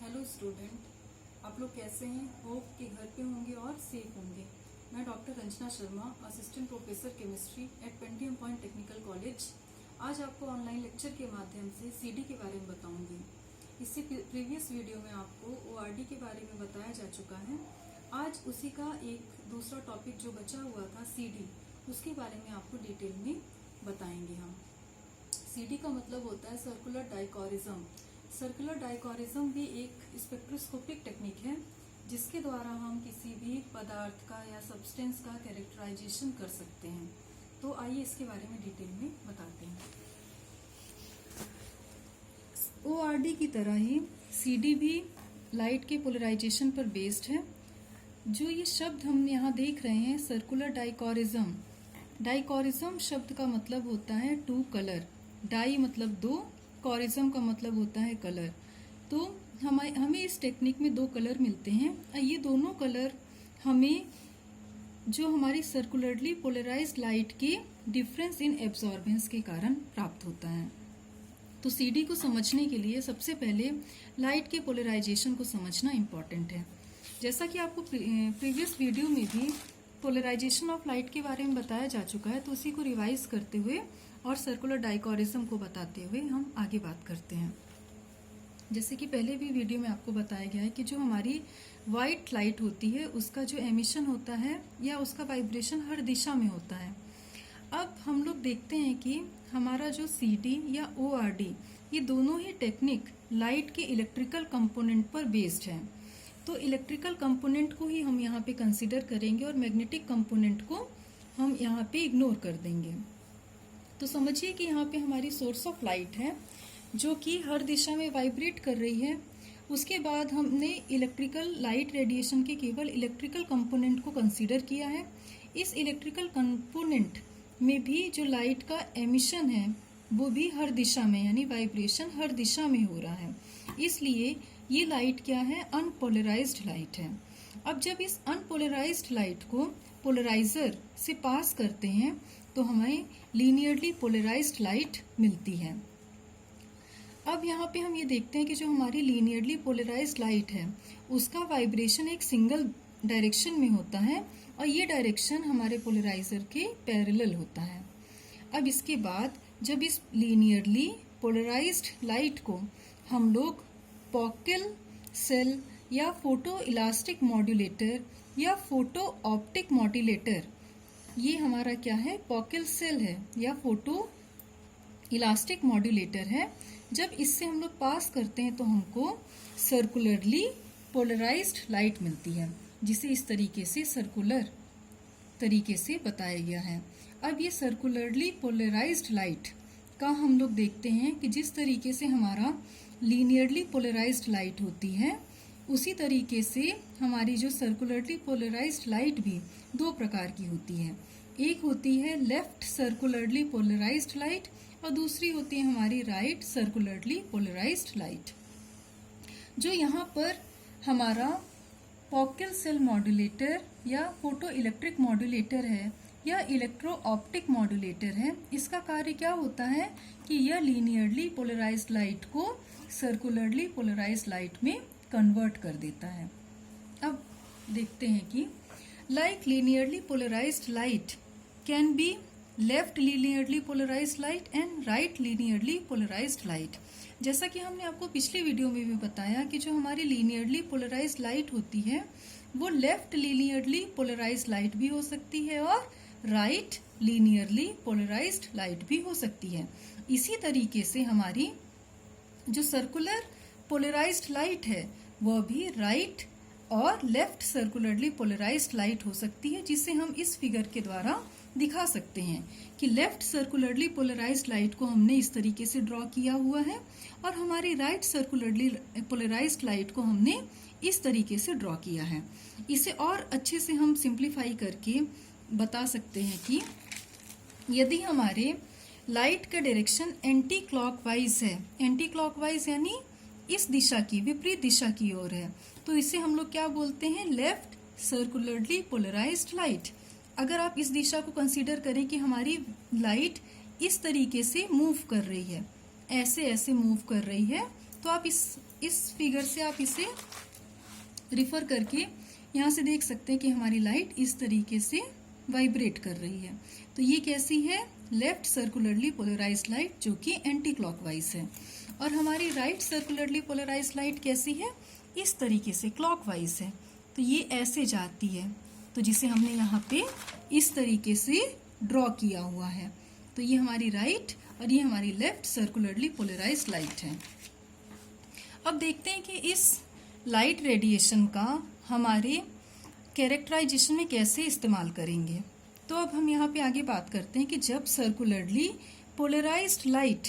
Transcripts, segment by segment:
Hello student, आप लोग कैसे हैं? होप कि घर पे होंगे और सेफ होंगे। मैं doctor Ranjana Sharma, assistant professor chemistry at Pentium Point Technical College, आज आपको ऑनलाइन लेक्चर के माध्यम से सीडी के बारे में बताऊंगी। इससे प्रीवियस वीडियो में आपको ओआरडी के बारे में बताया जा चुका है। आज उसी का एक दूसरा टॉपिक जो बचा हुआ था सीडी, उसके बारे में आपको डिटेल में बताएंगे हम। सीडी का मतलब होता है सर्कुलर डाइकोरिज्म। सर्कुलर डाइकोरिज्म भी एक स्पेक्ट्रोस्कोपिक टेक्निक है जिसके द्वारा हम किसी भी पदार्थ का या सब्सटेंस का कैरेक्टराइजेशन कर सकते हैं। तो आइए इसके बारे में डिटेल में बताते हैं। ओआरडी की तरह ही सीडी भी लाइट के पोलराइजेशन पर बेस्ड है। जो ये शब्द हम यहाँ देख रहे हैं सर्कुलर डाइकोरिज्म, डाइकोरिज्म शब्द का मतलब होता है टू कलर। डाई मतलब दो, कोरिज्म का मतलब होता है कलर। तो हमें इस टेक्निक में दो कलर मिलते हैं। ये दोनों कलर हमें जो हमारी सर्कुलरली पोलराइज्ड लाइट के डिफरेंस इन एब्जॉर्बेंस के कारण प्राप्त होता है। तो सीडी को समझने के लिए सबसे पहले लाइट के पोलराइजेशन को समझना इम्पॉर्टेंट है। जैसा कि आपको प्रीवियस वीडियो में भी पोलराइजेशन ऑफ लाइट के बारे में बताया जा चुका है, तो उसी को रिवाइज करते हुए और सर्कुलर डाइकोरिज्म को बताते हुए हम आगे बात करते हैं। जैसे कि पहले भी वीडियो में आपको बताया गया है कि जो हमारी वाइट लाइट होती है उसका जो एमिशन होता है या उसका वाइब्रेशन हर दिशा में होता है। अब हम लोग देखते हैं कि हमारा जो सीडी या ओआरडी, ये दोनों ही टेक्निक लाइट के इलेक्ट्रिकल कंपोनेंट पर बेस्ड है। तो इलेक्ट्रिकल कंपोनेंट को ही हम यहाँ पे कंसिडर करेंगे और मैग्नेटिक कंपोनेंट को हम यहाँ पे इग्नोर कर देंगे। तो समझिए कि यहाँ पे हमारी सोर्स ऑफ लाइट है जो कि हर दिशा में वाइब्रेट कर रही है। उसके बाद हमने इलेक्ट्रिकल लाइट रेडिएशन के केवल इलेक्ट्रिकल कंपोनेंट को कंसीडर किया है। इस इलेक्ट्रिकल कंपोनेंट में भी जो लाइट का एमिशन है वो भी हर दिशा में, यानी वाइब्रेशन हर दिशा में हो रहा है। इसलिए ये लाइट क्या है? अनपोलराइज्ड लाइट है। अब जब इस अनपोलराइज्ड लाइट को पोलराइजर से पास करते हैं तो हमें लीनियरली पोलराइज्ड लाइट मिलती है। अब यहाँ पे हम ये देखते हैं कि जो हमारी लीनियरली पोलराइज्ड लाइट है उसका वाइब्रेशन एक सिंगल डायरेक्शन में होता है और ये डायरेक्शन हमारे पोलराइजर के पैरेलल होता है। अब इसके बाद जब इस लीनियरली पोलराइज्ड लाइट को हम लोग पॉकेल सेल या फोटो इलास्टिक मॉड्यूलेटर या फोटो ऑप्टिक मॉड्यूलेटर, ये हमारा क्या है? पॉकेल सेल है या फोटो इलास्टिक मॉड्यूलेटर है। जब इससे हम लोग पास करते हैं तो हमको सर्कुलरली पोलराइज्ड लाइट मिलती है, जिसे इस तरीके से सर्कुलर तरीके से बताया गया है। अब ये सर्कुलरली पोलराइज्ड लाइट का हम लोग देखते हैं कि जिस तरीके से हमारा लीनियरली पोलराइज्ड लाइट होती है उसी तरीके से हमारी जो सर्कुलरली पोलराइज्ड लाइट भी दो प्रकार की होती है। एक होती है लेफ्ट सर्कुलरली पोलराइज्ड लाइट और दूसरी होती है हमारी राइट सर्कुलरली पोलराइज्ड लाइट। जो यहाँ पर हमारा पॉकेल सेल मॉड्यूलेटर या फोटो इलेक्ट्रिक मॉड्यूलेटर है या इलेक्ट्रो ऑप्टिक मॉड्यूलेटर है, इसका कार्य क्या होता है कि यह लीनियरली पोलराइज्ड लाइट को सर्कुलरली पोलराइज्ड लाइट में कन्वर्ट कर देता है। अब देखते हैं कि like linearly polarised light can be left linearly polarised light and right linearly polarised light. जैसा कि हमने आपको पिछले वीडियो में भी बताया कि जो हमारी लीनियरली पोलराइज्ड लाइट होती है वो लेफ्ट लीनियरली पोलराइज्ड लाइट भी हो सकती है और राइट लीनियरली पोलराइज्ड लाइट भी हो सकती है। इसी तरीके से हमारी जो सर्कुलर पोलराइज्ड लाइट है वह भी राइट और लेफ्ट सर्कुलरली पोलराइज्ड लाइट हो सकती है, जिसे हम इस फिगर के द्वारा दिखा सकते हैं कि लेफ्ट सर्कुलरली पोलराइज्ड लाइट को हमने इस तरीके से ड्रॉ किया हुआ है और हमारी राइट सर्कुलरली पोलराइज्ड लाइट को हमने इस तरीके से ड्रॉ किया है। इसे और अच्छे से हम सिंप्लीफाई करके बता सकते हैं कि यदि हमारे लाइट का डायरेक्शन एंटी क्लॉकवाइज है, एंटी क्लॉकवाइज यानी इस दिशा की, विपरीत दिशा की ओर है, तो इसे हम लोग क्या बोलते हैं? Left circularly polarised light. अगर आप इस दिशा को कंसीडर करें कि हमारी लाइट इस तरीके से मूव कर रही है, ऐसे ऐसे मूव कर रही है, तो आप इस फिगर से आप इसे रिफर करके यहाँ से देख सकते हैं कि हमारी लाइट इस तरीके से वाइब्रेट कर रही है। तो ये कैसी है? लेफ्ट सर्कुलरली पोलराइज्ड लाइट, जो कि एंटी क्लॉकवाइज है। और हमारी राइट सर्कुलरली पोलराइज्ड लाइट कैसी है? इस तरीके से क्लॉकवाइज है। तो ये ऐसे जाती है, तो जिसे हमने यहाँ पे इस तरीके से ड्रॉ किया हुआ है। तो ये हमारी राइट और ये हमारी लेफ्ट सर्कुलरली पोलराइज्ड लाइट है। अब देखते हैं कि इस लाइट रेडिएशन का हमारे कैरेक्टराइजेशन में कैसे इस्तेमाल करेंगे। तो अब हम यहाँ पे आगे बात करते हैं कि जब सर्कुलरली पोलराइज्ड लाइट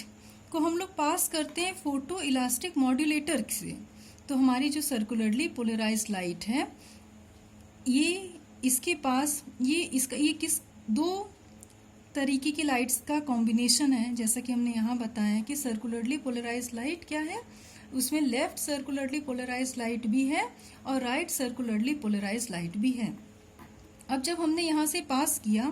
को हम लोग पास करते हैं फोटो इलास्टिक मॉड्यूलेटर से, तो हमारी जो सर्कुलरली पोलराइज्ड लाइट है ये इसके पास ये किस दो तरीके की लाइट्स का कॉम्बिनेशन है। जैसा कि हमने यहाँ बताया कि सर्कुलरली पोलराइज्ड लाइट क्या है, उसमें लेफ्ट सर्कुलरली पोलराइज्ड लाइट भी है और राइट सर्कुलरली पोलराइज्ड लाइट भी है। अब जब हमने यहाँ से पास किया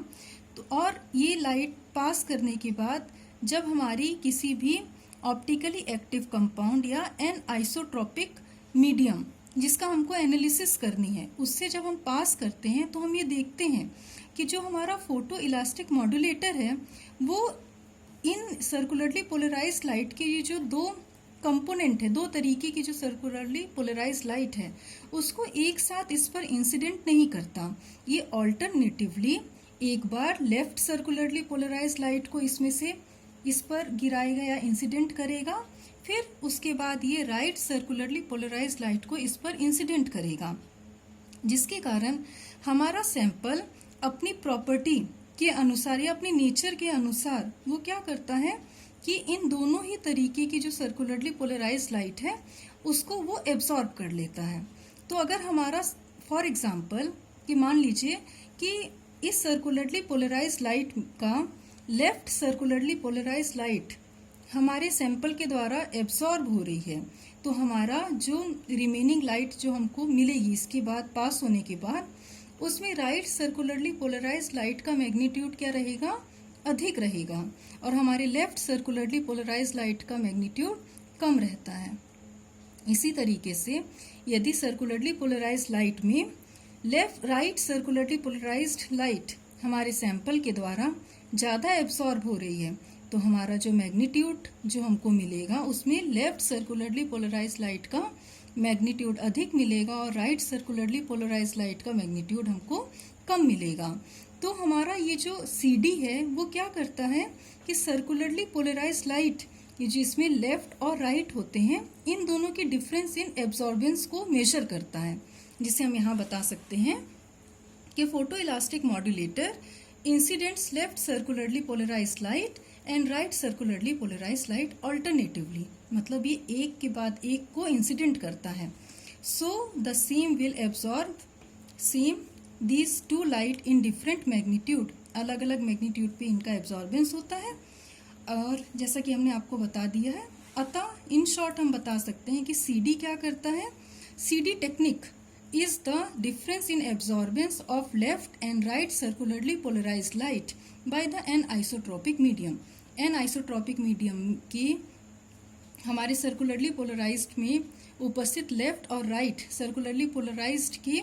तो और ये लाइट पास करने के बाद जब हमारी किसी भी ऑप्टिकली एक्टिव कंपाउंड या एन आइसोट्रोपिक मीडियम जिसका हमको एनालिसिस करनी है, उससे जब हम पास करते हैं तो हम ये देखते हैं कि जो हमारा फोटो इलास्टिक मॉड्यूलेटर है वो इन सर्कुलरली पोलराइज्ड लाइट के ये जो दो कंपोनेंट है, दो तरीके की जो सर्कुलरली पोलराइज्ड लाइट है, उसको एक साथ इस पर इंसिडेंट नहीं करता। ये ऑल्टरनेटिवली एक बार लेफ्ट सर्कुलरली पोलराइज्ड लाइट को इसमें से इस पर गिराएगा या इंसिडेंट करेगा, फिर उसके बाद ये राइट सर्कुलरली पोलराइज्ड लाइट को इस पर इंसिडेंट करेगा, जिसके कारण हमारा सैंपल अपनी प्रॉपर्टी के अनुसार या अपनी नेचर के अनुसार वो क्या करता है कि इन दोनों ही तरीके की जो सर्कुलरली पोलराइज्ड लाइट है उसको वो एब्सॉर्ब कर लेता है। तो अगर हमारा फॉर एग्जांपल कि मान लीजिए कि इस सर्कुलरली पोलराइज्ड लाइट का लेफ्ट सर्कुलरली पोलराइज्ड लाइट हमारे सैंपल के द्वारा एब्सॉर्ब हो रही है, तो हमारा जो रिमेनिंग लाइट जो हमको मिलेगी इसके बाद पास होने के बाद, उसमें राइट सर्कुलरली पोलराइज्ड लाइट का मैग्नीट्यूड क्या रहेगा? अधिक रहेगा, और हमारे लेफ्ट सर्कुलरली पोलराइज्ड लाइट का मैग्नीट्यूड कम रहता है। इसी तरीके से यदि सर्कुलरली पोलराइज्ड लाइट में राइट सर्कुलरली पोलराइज्ड लाइट हमारे सैंपल के द्वारा ज़्यादा एब्सॉर्ब हो रही है, तो हमारा जो मैग्नीट्यूड जो हमको मिलेगा उसमें लेफ्ट सर्कुलरली पोलराइज्ड लाइट का मैग्नीट्यूड अधिक मिलेगा और राइट सर्कुलरली पोलराइज्ड लाइट का मैग्नीट्यूड हमको कम मिलेगा। तो हमारा ये जो CD है वो क्या करता है कि सर्कुलरली पोलराइज्ड लाइट ये जो इसमें लेफ्ट और राइट होते हैं, इन दोनों के डिफरेंस इन एब्जॉर्बेंस को मेजर करता है, जिसे हम यहाँ बता सकते हैं कि photo elastic modulator incidents left circularly polarised light and right circularly polarised light alternatively, मतलब ये एक के बाद एक को इंसिडेंट करता है। So the same will absorb same these two light in different magnitude, अलग अलग मैग्नीट्यूड पे इनका एब्जॉर्बेंस होता है। और जैसा कि हमने आपको बता दिया है, अतः इन शॉर्ट हम बता सकते हैं कि CD क्या करता है? CD technique is the difference in absorbance of left and right circularly polarized light by the anisotropic medium. Anisotropic medium की हमारे सर्कुलरली पोलराइज्ड में उपस्थित लेफ्ट और राइट सर्कुलरली पोलराइज्ड के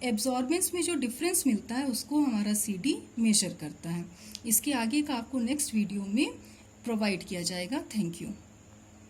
एब्जॉर्बेंस में जो डिफरेंस मिलता है उसको हमारा CD मेजर करता है। इसके आगे का आपको नेक्स्ट वीडियो में प्रोवाइड किया जाएगा। Thank you.